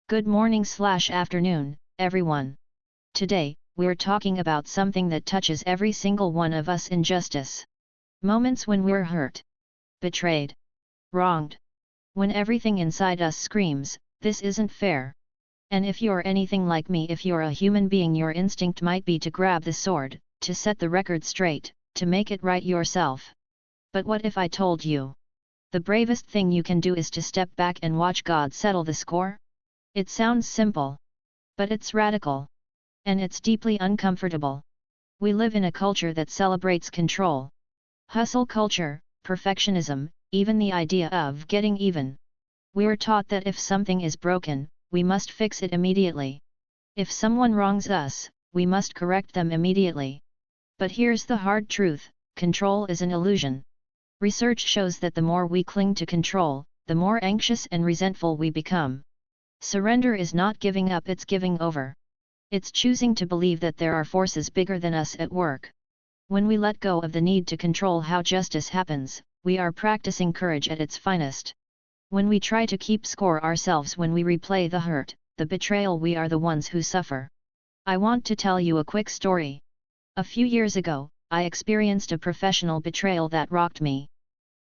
Good morning/afternoon, everyone. Today, we're talking about something that touches every single one of us: injustice. Moments when we're hurt, betrayed, wronged. When everything inside us screams, this isn't fair. And if you're anything like me, if you're a human being, your instinct might be to grab the sword, to set the record straight, to make it right yourself. But what if I told you? The bravest thing you can do is to step back and watch God settle the score? It sounds simple. But it's radical. And it's deeply uncomfortable. We live in a culture that celebrates control. Hustle culture, perfectionism, even the idea of getting even. We're taught that if something is broken, we must fix it immediately. If someone wrongs us, we must correct them immediately. But here's the hard truth: control is an illusion. Research shows that the more we cling to control, the more anxious and resentful we become. Surrender is not giving up, it's giving over. It's choosing to believe that there are forces bigger than us at work. When we let go of the need to control how justice happens, we are practicing courage at its finest. When we try to keep score ourselves, when we replay the hurt, the betrayal, we are the ones who suffer. I want to tell you a quick story. A few years ago, I experienced a professional betrayal that rocked me.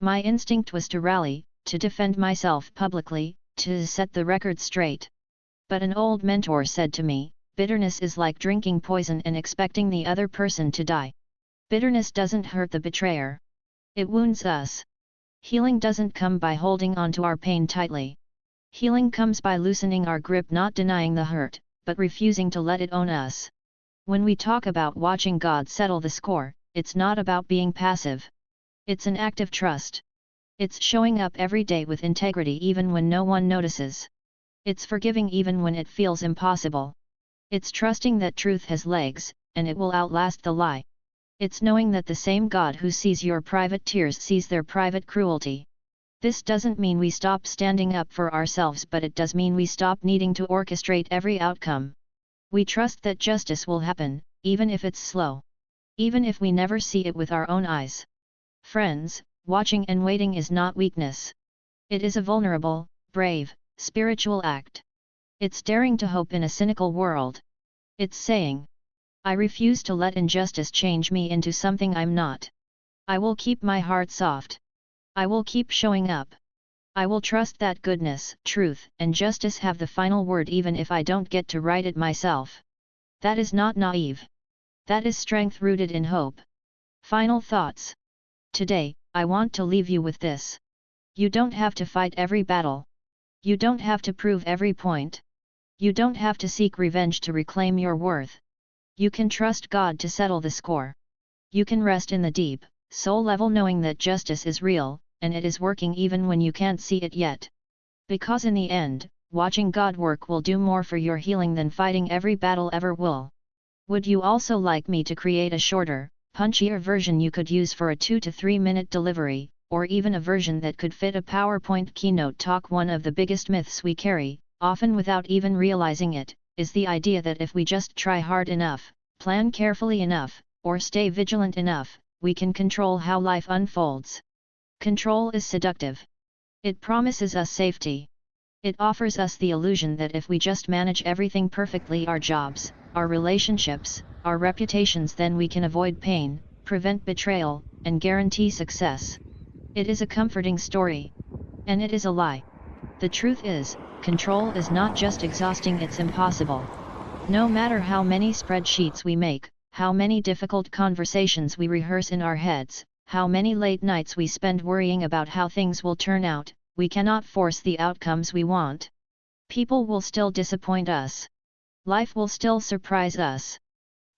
My instinct was to rally, to defend myself publicly, to set the record straight. But an old mentor said to me, bitterness is like drinking poison and expecting the other person to die. Bitterness doesn't hurt the betrayer. It wounds us. Healing doesn't come by holding on to our pain tightly. Healing comes by loosening our grip, not denying the hurt, but refusing to let it own us. When we talk about watching God settle the score, it's not about being passive. It's an act of trust. It's showing up every day with integrity even when no one notices. It's forgiving even when it feels impossible. It's trusting that truth has legs, and it will outlast the lie. It's knowing that the same God who sees your private tears sees their private cruelty. This doesn't mean we stop standing up for ourselves, but it does mean we stop needing to orchestrate every outcome. We trust that justice will happen, even if it's slow. Even if we never see it with our own eyes. Friends, watching and waiting is not weakness. It is a vulnerable, brave, spiritual act. It's daring to hope in a cynical world. It's saying, I refuse to let injustice change me into something I'm not. I will keep my heart soft. I will keep showing up. I will trust that goodness, truth, and justice have the final word even if I don't get to write it myself. That is not naive. That is strength rooted in hope. Final thoughts. Today, I want to leave you with this. You don't have to fight every battle. You don't have to prove every point. You don't have to seek revenge to reclaim your worth. You can trust God to settle the score. You can rest in the deep, soul level knowing that justice is real, and it is working even when you can't see it yet. Because in the end, watching God work will do more for your healing than fighting every battle ever will. Would you also like me to create a shorter, punchier version you could use for a 2 to 3 minute delivery, or even a version that could fit a PowerPoint keynote talk? One of the biggest myths we carry, often without even realizing it, is the idea that if we just try hard enough, plan carefully enough, or stay vigilant enough, we can control how life unfolds. Control is seductive. It promises us safety. It offers us the illusion that if we just manage everything perfectly, our jobs, our relationships, our reputations, then we can avoid pain, prevent betrayal, and guarantee success. It is a comforting story. And it is a lie. The truth is, control is not just exhausting, it's impossible. No matter how many spreadsheets we make, how many difficult conversations we rehearse in our heads, how many late nights we spend worrying about how things will turn out, we cannot force the outcomes we want. People will still disappoint us. Life will still surprise us.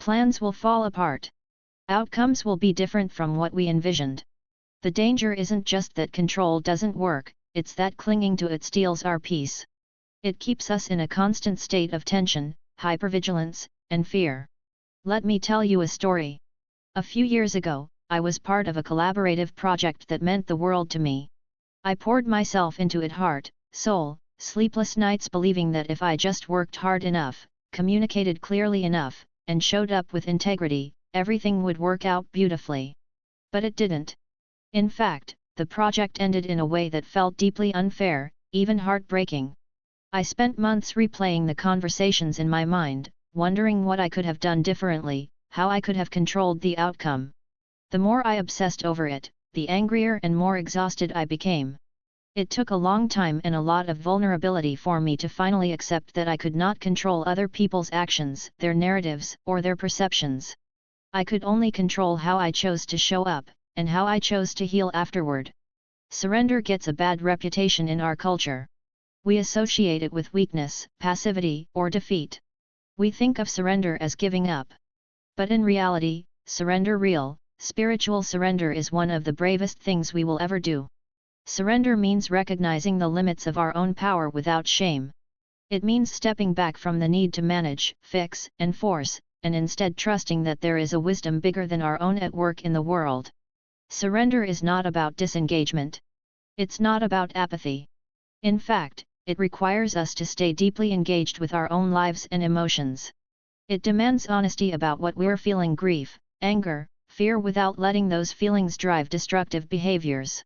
Plans will fall apart. Outcomes will be different from what we envisioned. The danger isn't just that control doesn't work, it's that clinging to it steals our peace. It keeps us in a constant state of tension, hypervigilance, and fear. Let me tell you a story. A few years ago, I was part of a collaborative project that meant the world to me. I poured myself into it heart, soul, sleepless nights believing that if I just worked hard enough, communicated clearly enough, and showed up with integrity, everything would work out beautifully. But it didn't. In fact, the project ended in a way that felt deeply unfair, even heartbreaking. I spent months replaying the conversations in my mind, wondering what I could have done differently, how I could have controlled the outcome. The more I obsessed over it, the angrier and more exhausted I became. It took a long time and a lot of vulnerability for me to finally accept that I could not control other people's actions, their narratives, or their perceptions. I could only control how I chose to show up, and how I chose to heal afterward. Surrender gets a bad reputation in our culture. We associate it with weakness, passivity, or defeat. We think of surrender as giving up. But in reality, real, spiritual surrender is one of the bravest things we will ever do. Surrender means recognizing the limits of our own power without shame. It means stepping back from the need to manage, fix, and force, and instead trusting that there is a wisdom bigger than our own at work in the world. Surrender is not about disengagement. It's not about apathy. In fact, it requires us to stay deeply engaged with our own lives and emotions. It demands honesty about what we're feeling: grief, anger, fear, without letting those feelings drive destructive behaviors.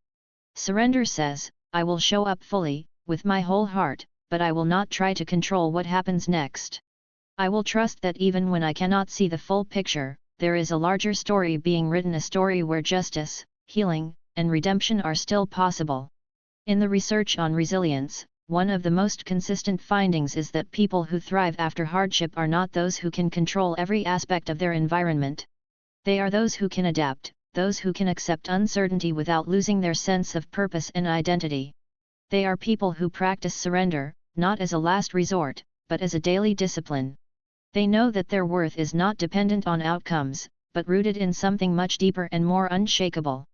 Surrender says, I will show up fully, with my whole heart, but I will not try to control what happens next. I will trust that even when I cannot see the full picture, there is a larger story being written, a story where justice, healing, and redemption are still possible. In the research on resilience, one of the most consistent findings is that people who thrive after hardship are not those who can control every aspect of their environment. They are those who can adapt, those who can accept uncertainty without losing their sense of purpose and identity. They are people who practice surrender, not as a last resort, but as a daily discipline. They know that their worth is not dependent on outcomes, but rooted in something much deeper and more unshakable.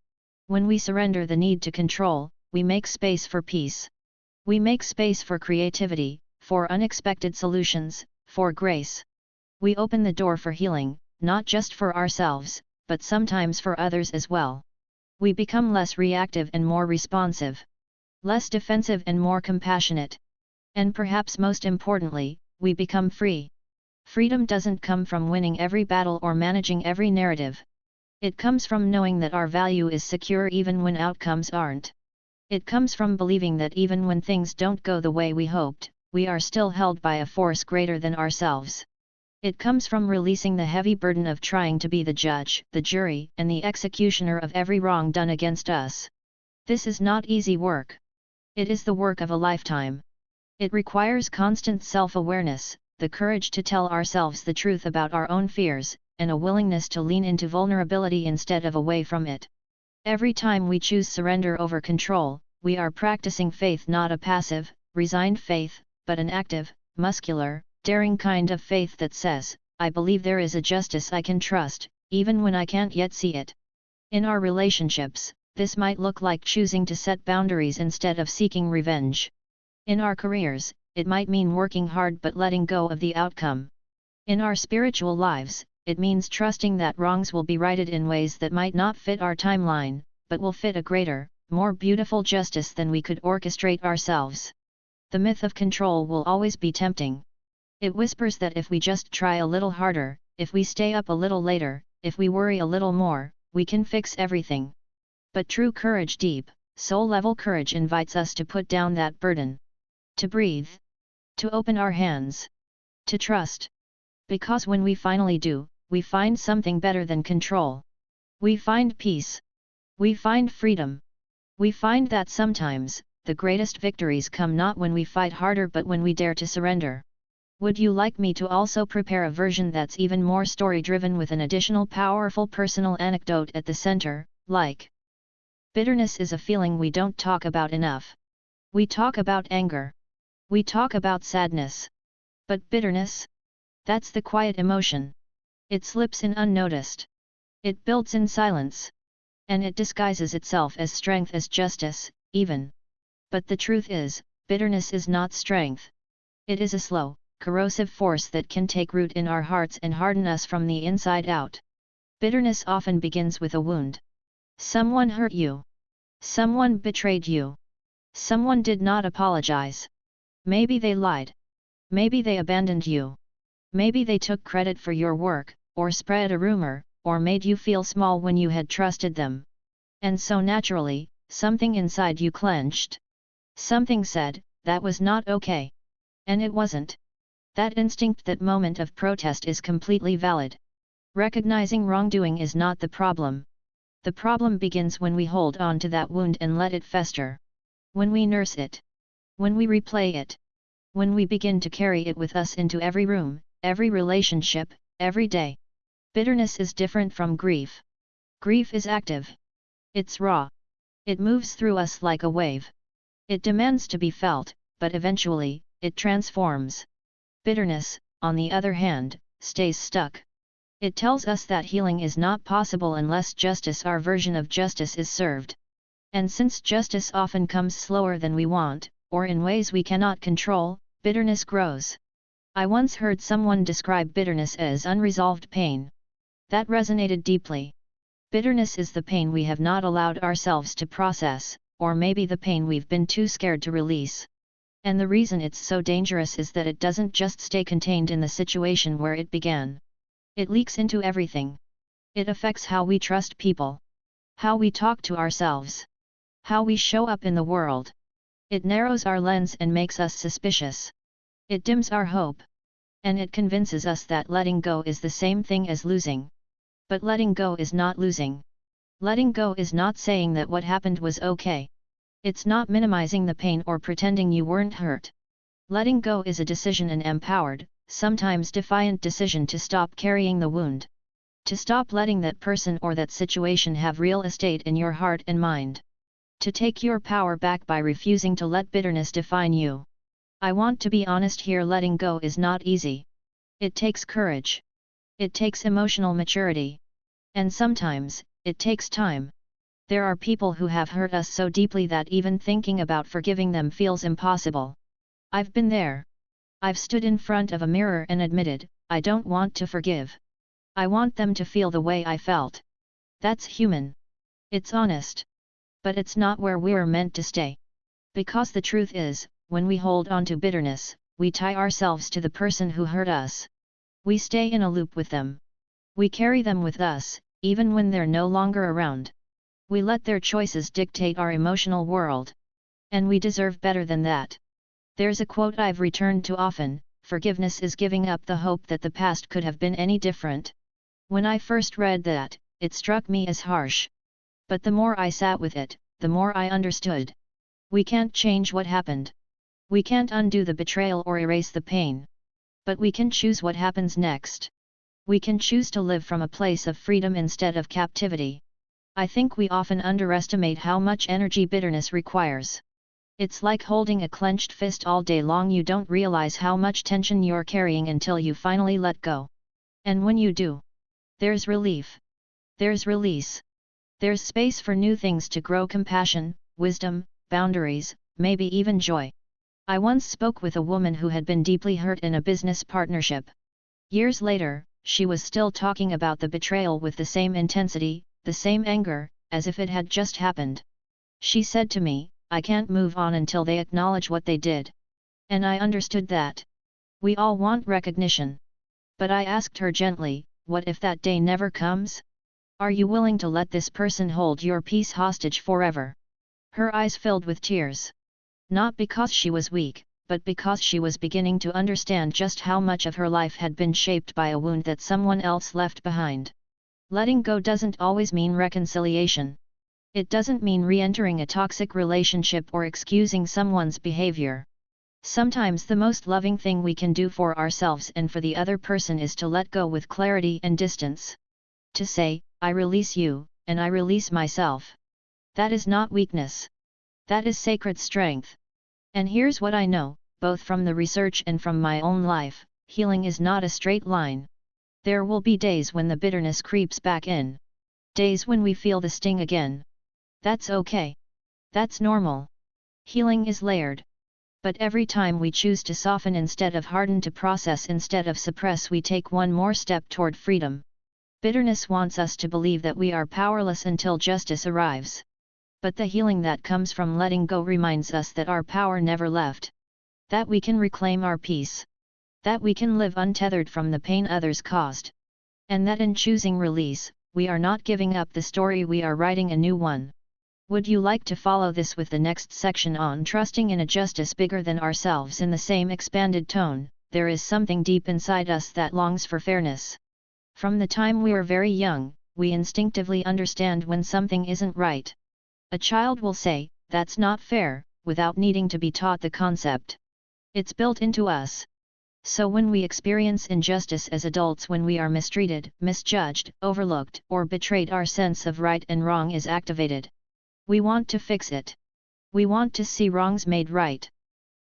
When we surrender the need to control, we make space for peace. We make space for creativity, for unexpected solutions, for grace. We open the door for healing, not just for ourselves, but sometimes for others as well. We become less reactive and more responsive. Less defensive and more compassionate. And perhaps most importantly, we become free. Freedom doesn't come from winning every battle or managing every narrative. It comes from knowing that our value is secure even when outcomes aren't. It comes from believing that even when things don't go the way we hoped, we are still held by a force greater than ourselves. It comes from releasing the heavy burden of trying to be the judge, the jury, and the executioner of every wrong done against us. This is not easy work. It is the work of a lifetime. It requires constant self-awareness, the courage to tell ourselves the truth about our own fears, and a willingness to lean into vulnerability instead of away from it. Every time we choose surrender over control, we are practicing faith, not a passive, resigned faith, but an active, muscular, daring kind of faith that says, I believe there is a justice I can trust, even when I can't yet see it. In our relationships, this might look like choosing to set boundaries instead of seeking revenge. In our careers, it might mean working hard but letting go of the outcome. In our spiritual lives, it means trusting that wrongs will be righted in ways that might not fit our timeline, but will fit a greater, more beautiful justice than we could orchestrate ourselves. The myth of control will always be tempting. It whispers that if we just try a little harder, if we stay up a little later, if we worry a little more, we can fix everything. But true courage, deep, soul-level courage, invites us to put down that burden. To breathe. To open our hands. To trust. Because when we finally do, we find something better than control. We find peace. We find freedom. We find that sometimes, the greatest victories come not when we fight harder but when we dare to surrender. Would you like me to also prepare a version that's even more story-driven with an additional powerful personal anecdote at the center, like? Bitterness is a feeling we don't talk about enough. We talk about anger. We talk about sadness. But bitterness? That's the quiet emotion. It slips in unnoticed. It builds in silence. And it disguises itself as strength, as justice, even. But the truth is, bitterness is not strength. It is a slow, corrosive force that can take root in our hearts and harden us from the inside out. Bitterness often begins with a wound. Someone hurt you. Someone betrayed you. Someone did not apologize. Maybe they lied. Maybe they abandoned you. Maybe they took credit for your work, or spread a rumor, or made you feel small when you had trusted them. And so naturally, something inside you clenched. Something said, that was not okay. And it wasn't. That instinct, that moment of protest is completely valid. Recognizing wrongdoing is not the problem. The problem begins when we hold on to that wound and let it fester. When we nurse it. When we replay it. When we begin to carry it with us into every room, every relationship, every day. Bitterness is different from grief. Grief is active. It's raw. It moves through us like a wave. It demands to be felt, but eventually, it transforms. Bitterness, on the other hand, stays stuck. It tells us that healing is not possible unless justice, our version of justice, is served. And since justice often comes slower than we want, or in ways we cannot control, bitterness grows. I once heard someone describe bitterness as unresolved pain. That resonated deeply. Bitterness is the pain we have not allowed ourselves to process, or maybe the pain we've been too scared to release. And the reason it's so dangerous is that it doesn't just stay contained in the situation where it began. It leaks into everything. It affects how we trust people. How we talk to ourselves. How we show up in the world. It narrows our lens and makes us suspicious. It dims our hope. And it convinces us that letting go is the same thing as losing. But letting go is not losing. Letting go is not saying that what happened was okay. It's not minimizing the pain or pretending you weren't hurt. Letting go is a decision, an empowered, sometimes defiant decision to stop carrying the wound. To stop letting that person or that situation have real estate in your heart and mind. To take your power back by refusing to let bitterness define you. I want to be honest here, letting go is not easy. It takes courage. It takes emotional maturity. And sometimes, it takes time. There are people who have hurt us so deeply that even thinking about forgiving them feels impossible. I've been there. I've stood in front of a mirror and admitted, I don't want to forgive. I want them to feel the way I felt. That's human. It's honest. But it's not where we're meant to stay. Because the truth is, when we hold on to bitterness, we tie ourselves to the person who hurt us. We stay in a loop with them. We carry them with us, even when they're no longer around. We let their choices dictate our emotional world. And we deserve better than that. There's a quote I've returned to often: forgiveness is giving up the hope that the past could have been any different. When I first read that, it struck me as harsh. But the more I sat with it, the more I understood. We can't change what happened. We can't undo the betrayal or erase the pain. But we can choose what happens next. We can choose to live from a place of freedom instead of captivity. I think we often underestimate how much energy bitterness requires. It's like holding a clenched fist all day long. You don't realize how much tension you're carrying until you finally let go. And when you do, there's relief. There's release. There's space for new things to grow: compassion, wisdom, boundaries, maybe even joy. I once spoke with a woman who had been deeply hurt in a business partnership. Years later, she was still talking about the betrayal with the same intensity, the same anger, as if it had just happened. She said to me, I can't move on until they acknowledge what they did. And I understood that. We all want recognition. But I asked her gently, what if that day never comes? Are you willing to let this person hold your peace hostage forever? Her eyes filled with tears. Not because she was weak, but because she was beginning to understand just how much of her life had been shaped by a wound that someone else left behind. Letting go doesn't always mean reconciliation. It doesn't mean re-entering a toxic relationship or excusing someone's behavior. Sometimes the most loving thing we can do for ourselves and for the other person is to let go with clarity and distance. To say, I release you, and I release myself. That is not weakness. That is sacred strength. And here's what I know, both from the research and from my own life: healing is not a straight line. There will be days when the bitterness creeps back in. Days when we feel the sting again. That's okay. That's normal. Healing is layered. But every time we choose to soften instead of harden, to process instead of suppress, we take one more step toward freedom. Bitterness wants us to believe that we are powerless until justice arrives. But the healing that comes from letting go reminds us that our power never left. That we can reclaim our peace. That we can live untethered from the pain others caused. And that in choosing release, we are not giving up the story, we are writing a new one. Would you like to follow this with the next section on trusting in a justice bigger than ourselves in the same expanded tone? There is something deep inside us that longs for fairness. From the time we are very young, we instinctively understand when something isn't right. A child will say, "That's not fair," without needing to be taught the concept. It's built into us. So when we experience injustice as adults, when we are mistreated, misjudged, overlooked, or betrayed, our sense of right and wrong is activated. We want to fix it. We want to see wrongs made right.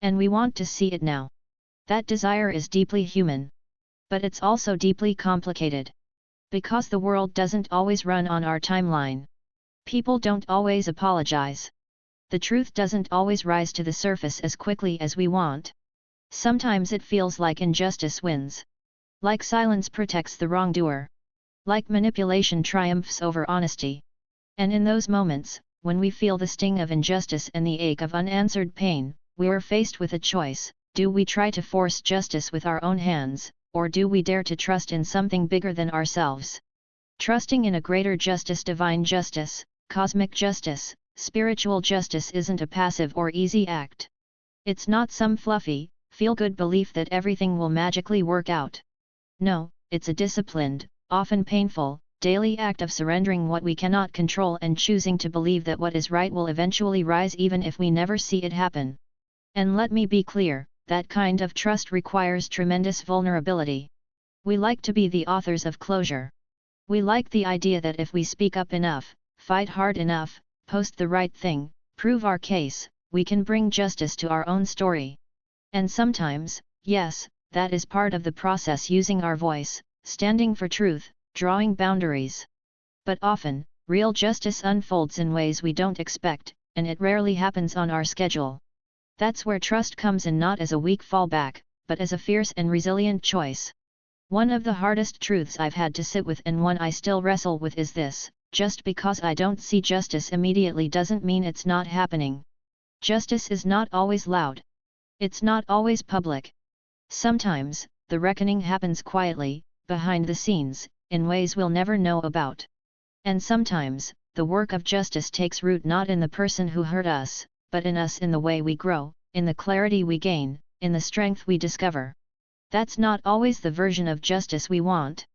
And we want to see it now. That desire is deeply human. But it's also deeply complicated. Because the world doesn't always run on our timeline. People don't always apologize. The truth doesn't always rise to the surface as quickly as we want. Sometimes it feels like injustice wins. Like silence protects the wrongdoer. Like manipulation triumphs over honesty. And in those moments, when we feel the sting of injustice and the ache of unanswered pain, we are faced with a choice. Do we try to force justice with our own hands, or do we dare to trust in something bigger than ourselves? Trusting in a greater justice, divine justice, cosmic justice, spiritual justice isn't a passive or easy act. It's not some fluffy, feel-good belief that everything will magically work out. No, it's a disciplined, often painful, daily act of surrendering what we cannot control and choosing to believe that what is right will eventually rise even if we never see it happen. And let me be clear, that kind of trust requires tremendous vulnerability. We like to be the authors of closure. We like the idea that if we speak up enough, fight hard enough, post the right thing, prove our case, we can bring justice to our own story. And sometimes, yes, that is part of the process, using our voice, standing for truth, drawing boundaries. But often, real justice unfolds in ways we don't expect, and it rarely happens on our schedule. That's where trust comes in, not as a weak fallback, but as a fierce and resilient choice. One of the hardest truths I've had to sit with, and one I still wrestle with, is this: just because I don't see justice immediately doesn't mean it's not happening. Justice is not always loud. It's not always public. Sometimes, the reckoning happens quietly, behind the scenes, in ways we'll never know about. And sometimes, the work of justice takes root not in the person who hurt us, but in us, in the way we grow, in the clarity we gain, in the strength we discover. That's not always the version of justice we want.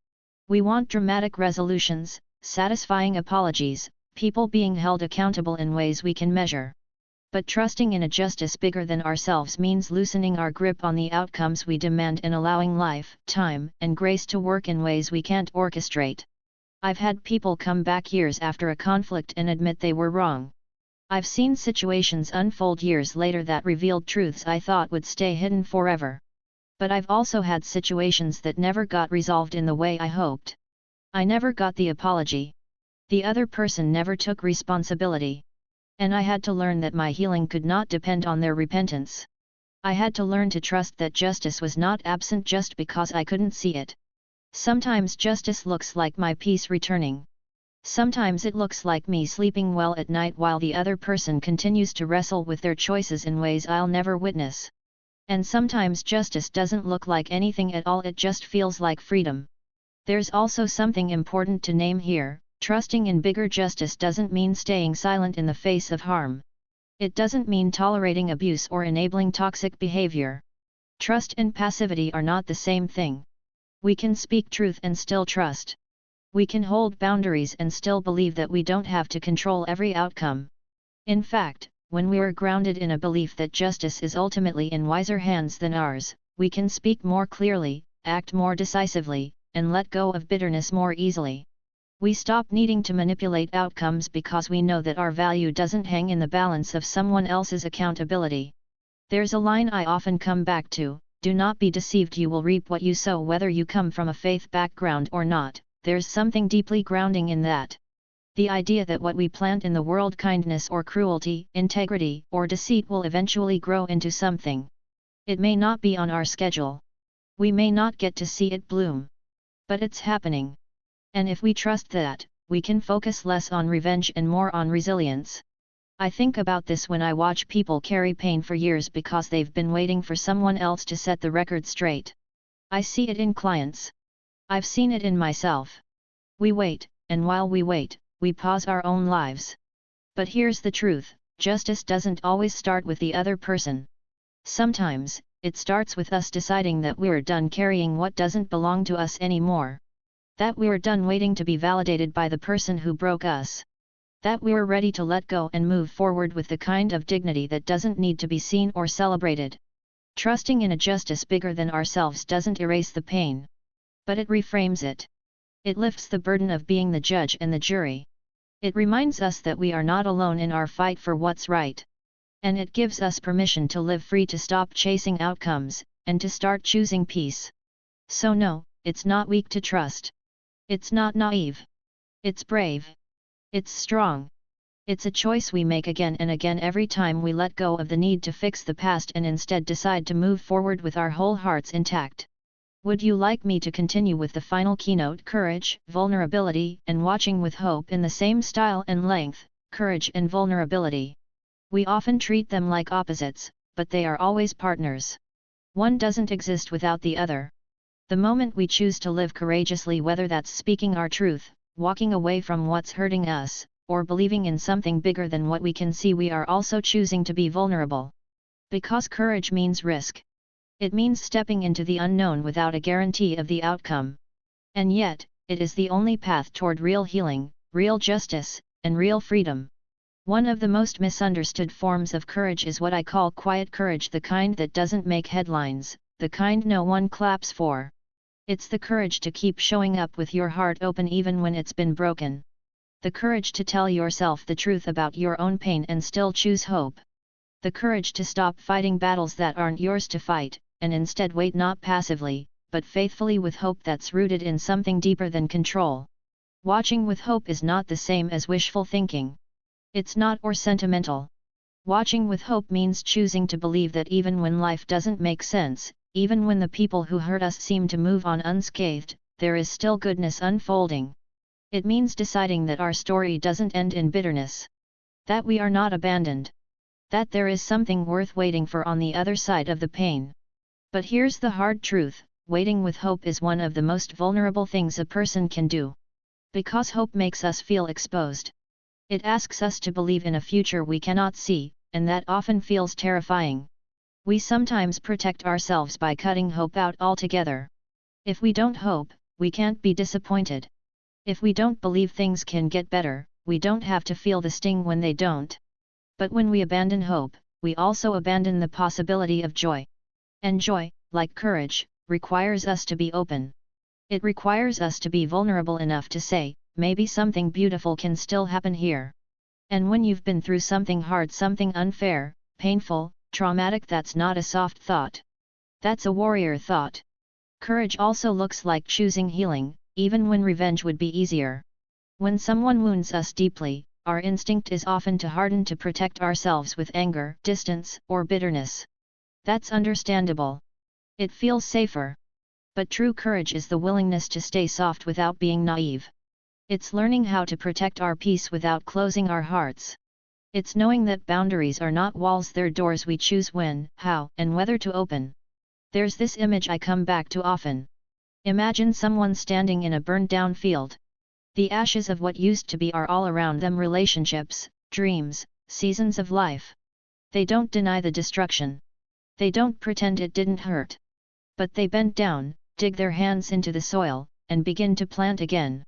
We want dramatic resolutions, satisfying apologies, people being held accountable in ways we can measure. But trusting in a justice bigger than ourselves means loosening our grip on the outcomes we demand and allowing life, time, and grace to work in ways we can't orchestrate. I've had people come back years after a conflict and admit they were wrong. I've seen situations unfold years later that revealed truths I thought would stay hidden forever. But I've also had situations that never got resolved in the way I hoped. I never got the apology. The other person never took responsibility. And I had to learn that my healing could not depend on their repentance. I had to learn to trust that justice was not absent just because I couldn't see it. Sometimes justice looks like my peace returning. Sometimes it looks like me sleeping well at night while the other person continues to wrestle with their choices in ways I'll never witness. And sometimes justice doesn't look like anything at all, it just feels like freedom. There's also something important to name here. Trusting in bigger justice doesn't mean staying silent in the face of harm. It doesn't mean tolerating abuse or enabling toxic behavior. Trust and passivity are not the same thing. We can speak truth and still trust. We can hold boundaries and still believe that we don't have to control every outcome. In fact, when we are grounded in a belief that justice is ultimately in wiser hands than ours, we can speak more clearly, act more decisively, and let go of bitterness more easily. We stop needing to manipulate outcomes because we know that our value doesn't hang in the balance of someone else's accountability. There's a line I often come back to: do not be deceived, you will reap what you sow, whether you come from a faith background or not. There's something deeply grounding in that. The idea that what we plant in the world, kindness or cruelty, integrity or deceit, will eventually grow into something. It may not be on our schedule. We may not get to see it bloom. But it's happening. And if we trust that, we can focus less on revenge and more on resilience. I think about this when I watch people carry pain for years because they've been waiting for someone else to set the record straight. I see it in clients. I've seen it in myself. We wait, and while we wait, we pause our own lives. But here's the truth, justice doesn't always start with the other person. Sometimes, it starts with us deciding that we're done carrying what doesn't belong to us anymore. That we're done waiting to be validated by the person who broke us. That we're ready to let go and move forward with the kind of dignity that doesn't need to be seen or celebrated. Trusting in a justice bigger than ourselves doesn't erase the pain. But it reframes it. It lifts the burden of being the judge and the jury. It reminds us that we are not alone in our fight for what's right. And it gives us permission to live free, to stop chasing outcomes, and to start choosing peace. So no, it's not weak to trust. It's not naive. It's brave. It's strong. It's a choice we make again and again every time we let go of the need to fix the past and instead decide to move forward with our whole hearts intact. Would you like me to continue with the final keynote, courage, vulnerability, and watching with hope, in the same style and length, courage and vulnerability? We often treat them like opposites, but they are always partners. One doesn't exist without the other. The moment we choose to live courageously, whether that's speaking our truth, walking away from what's hurting us, or believing in something bigger than what we can see, we are also choosing to be vulnerable. Because courage means risk. It means stepping into the unknown without a guarantee of the outcome. And yet, it is the only path toward real healing, real justice, and real freedom. One of the most misunderstood forms of courage is what I call quiet courage, the kind that doesn't make headlines, the kind no one claps for. It's the courage to keep showing up with your heart open even when it's been broken. The courage to tell yourself the truth about your own pain and still choose hope. The courage to stop fighting battles that aren't yours to fight, and instead wait, not passively, but faithfully, with hope that's rooted in something deeper than control. Watching with hope is not the same as wishful thinking. It's not or sentimental. Watching with hope means choosing to believe that even when life doesn't make sense, even when the people who hurt us seem to move on unscathed, there is still goodness unfolding. It means deciding that our story doesn't end in bitterness. That we are not abandoned. That there is something worth waiting for on the other side of the pain. But here's the hard truth, waiting with hope is one of the most vulnerable things a person can do. Because hope makes us feel exposed. It asks us to believe in a future we cannot see, and that often feels terrifying. We sometimes protect ourselves by cutting hope out altogether. If we don't hope, we can't be disappointed. If we don't believe things can get better, we don't have to feel the sting when they don't. But when we abandon hope, we also abandon the possibility of joy. And joy, like courage, requires us to be open. It requires us to be vulnerable enough to say, maybe something beautiful can still happen here. And when you've been through something hard, something unfair, painful, traumatic, that's not a soft thought. That's a warrior thought. Courage also looks like choosing healing, even when revenge would be easier. When someone wounds us deeply, our instinct is often to harden, to protect ourselves with anger, distance, or bitterness. That's understandable. It feels safer. But true courage is the willingness to stay soft without being naive. It's learning how to protect our peace without closing our hearts. It's knowing that boundaries are not walls, they're doors we choose when, how, and whether to open. There's this image I come back to often. Imagine someone standing in a burned-down field. The ashes of what used to be are all around them: relationships, dreams, seasons of life. They don't deny the destruction. They don't pretend it didn't hurt. But they bend down, dig their hands into the soil, and begin to plant again.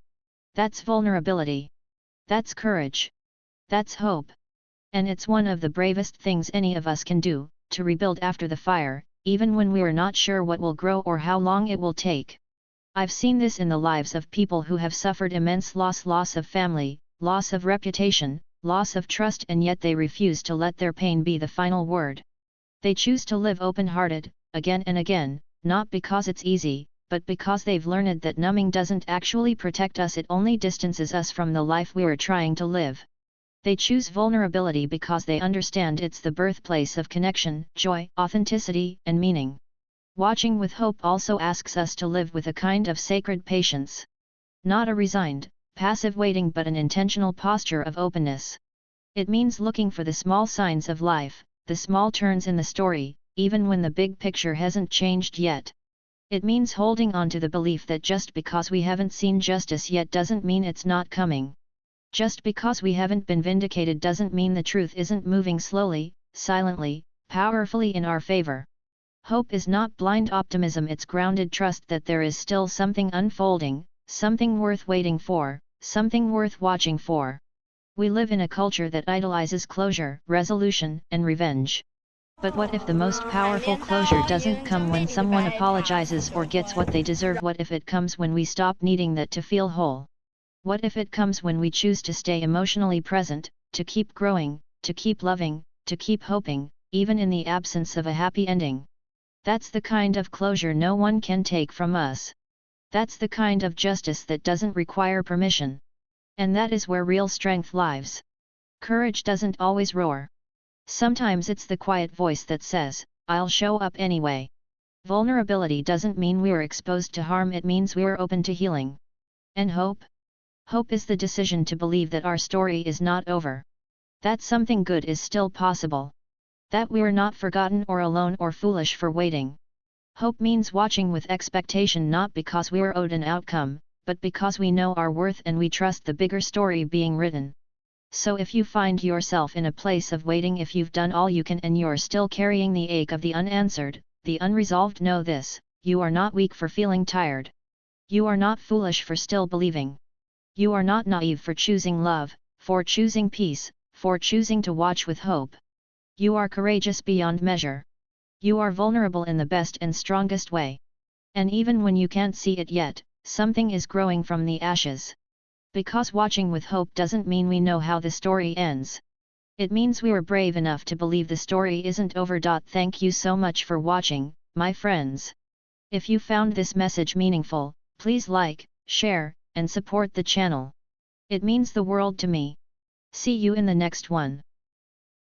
That's vulnerability. That's courage. That's hope. And it's one of the bravest things any of us can do, to rebuild after the fire, even when we're not sure what will grow or how long it will take. I've seen this in the lives of people who have suffered immense loss of family, loss of reputation, loss of trust, and yet they refuse to let their pain be the final word. They choose to live open-hearted, again and again, not because it's easy, but because they've learned that numbing doesn't actually protect us, it only distances us from the life we're trying to live. They choose vulnerability because they understand it's the birthplace of connection, joy, authenticity, and meaning. Watching with hope also asks us to live with a kind of sacred patience. Not a resigned, passive waiting, but an intentional posture of openness. It means looking for the small signs of life, the small turns in the story, even when the big picture hasn't changed yet. It means holding on to the belief that just because we haven't seen justice yet doesn't mean it's not coming. Just because we haven't been vindicated doesn't mean the truth isn't moving slowly, silently, powerfully in our favor. Hope is not blind optimism, it's grounded trust that there is still something unfolding, something worth waiting for, something worth watching for. We live in a culture that idolizes closure, resolution, and revenge. But what if the most powerful closure doesn't come when someone apologizes or gets what they deserve? What if it comes when we stop needing that to feel whole? What if it comes when we choose to stay emotionally present, to keep growing, to keep loving, to keep hoping, even in the absence of a happy ending? That's the kind of closure no one can take from us. That's the kind of justice that doesn't require permission. And that is where real strength lives. Courage doesn't always roar. Sometimes it's the quiet voice that says, "I'll show up anyway." Vulnerability doesn't mean we're exposed to harm, it means we're open to healing. And hope? Hope is the decision to believe that our story is not over. That something good is still possible. That we're not forgotten or alone or foolish for waiting. Hope means watching with expectation, not because we're owed an outcome, but because we know our worth and we trust the bigger story being written. So if you find yourself in a place of waiting, if you've done all you can and you're still carrying the ache of the unanswered, the unresolved, know this: you are not weak for feeling tired. You are not foolish for still believing. You are not naive for choosing love, for choosing peace, for choosing to watch with hope. You are courageous beyond measure. You are vulnerable in the best and strongest way. And even when you can't see it yet, something is growing from the ashes. Because watching with hope doesn't mean we know how the story ends. It means we are brave enough to believe the story isn't over. Thank you so much for watching, my friends. If you found this message meaningful, please like, share, and support the channel. It means the world to me. See you in the next one.